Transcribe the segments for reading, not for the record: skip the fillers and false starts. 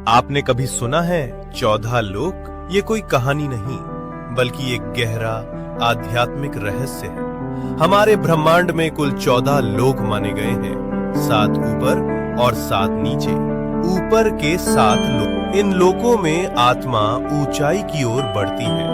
आपने कभी सुना है 14 लोक? ये कोई कहानी नहीं बल्कि एक गहरा आध्यात्मिक रहस्य है। हमारे ब्रह्मांड में कुल 14 लोक माने गए हैं, 7 ऊपर और 7 नीचे। ऊपर के 7 लोक, इन लोकों में आत्मा ऊंचाई की ओर बढ़ती है,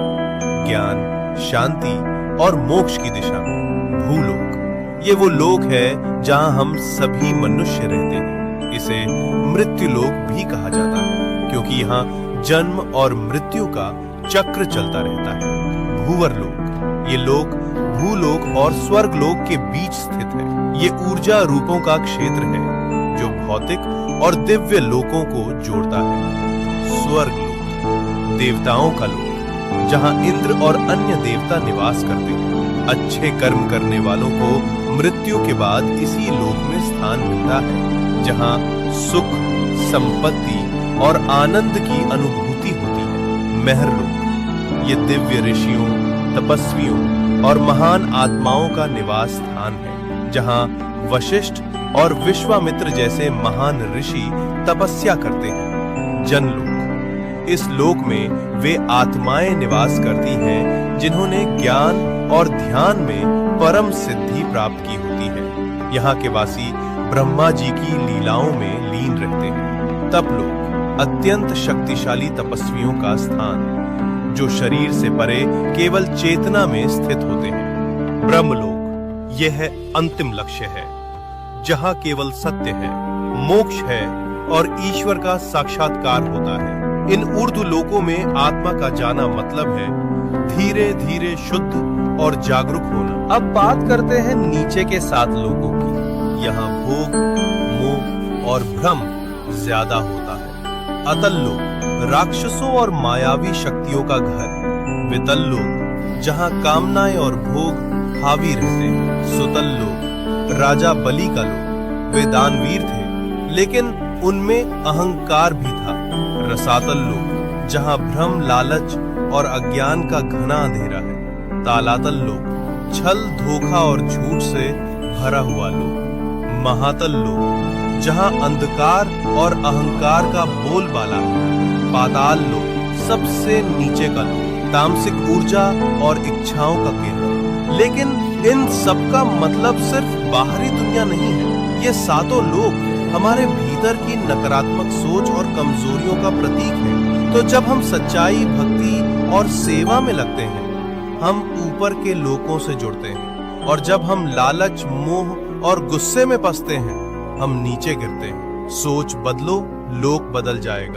ज्ञान, शांति और मोक्ष की दिशा में। भूलोक, ये वो लोक है जहां हम सभी मनुष्य रहते हैं। इसे मृत्यु लोक भी कहा जाता है क्योंकि यहाँ जन्म और मृत्यु का चक्र चलता रहता है। भूवर लोक, ये लोक भूलोक और स्वर्ग लोक के बीच स्थित है। ये ऊर्जा रूपों का क्षेत्र है जो भौतिक और दिव्य लोकों को जोड़ता है। स्वर्ग लोक, देवताओं का लोक, जहां इंद्र और अन्य देवता निवास करते हैं। अच्छे कर्म करने वालों को मृत्यु के बाद इसी लोक में स्थान मिलता है, जहां सुख, संपत्ति और आनंद की अनुभूति होती है। महरलोक, ये दिव्य ऋषियों, तपस्वियों और महान आत्माओं का निवास स्थान है, जहां वशिष्ठ और विश्वामित्र जैसे महान ऋषि तपस्या करते हैं। जनलोक, इस लोक में वे आत्माएं निवास करती हैं जिन्होंने ज्ञान और ध्यान में परम सिद्धि प्राप्त की होती है। यहाँ के वासी ब्रह्मा जी की लीलाओं में लीन रहते हैं। तपलोक, अत्यंत शक्तिशाली तपस्वियों का स्थान, जो शरीर से परे केवल चेतना में स्थित होते हैं। ब्रह्मलोक, यह है अंतिम लक्ष्य है, जहां केवल सत्य है, मोक्ष है और ईश्वर का साक्षात्कार होता है। इन ऊर्ध्व लोकों में आत्मा का जाना मतलब है धीरे धीरे शुद्ध और जागरूक होना। अब बात करते हैं नीचे के 7 लोकों की। यहाँ भोग, मोह और भ्रम ज्यादा होता है। अतल लोक, राक्षसों और मायावी शक्तियों का घर। वितल लोक, जहाँ कामनाएं और भोग हावी रहते हैं। सुतल लोक, राजा बलि का लोक। वे दानवीर थे लेकिन उनमें अहंकार भी था। रसातल लोक, जहाँ भ्रम, लालच और अज्ञान का घना अंधेरा है। तालातल लोक, छल, धोखा और झूठ से भरा हुआ लोक। महातल लोक, जहां अंधकार और अहंकार का बोलबाला है। पाताल लोक, सबसे नीचे का लोक, तामसिक ऊर्जा और इच्छाओं का केंद्र। लेकिन इन सब का मतलब सिर्फ बाहरी दुनिया नहीं है। ये 7 लोक हमारे भीतर की नकारात्मक सोच और कमजोरियों का प्रतीक है। तो जब हम सच्चाई, भक्ति और सेवा में लगते हैं, हम ऊपर के लोकों से जुड़ते हैं, और जब हम लालच, मोह और गुस्से में फंसते हैं, हम नीचे गिरते हैं। सोच बदलो, लोक बदल जाएगा।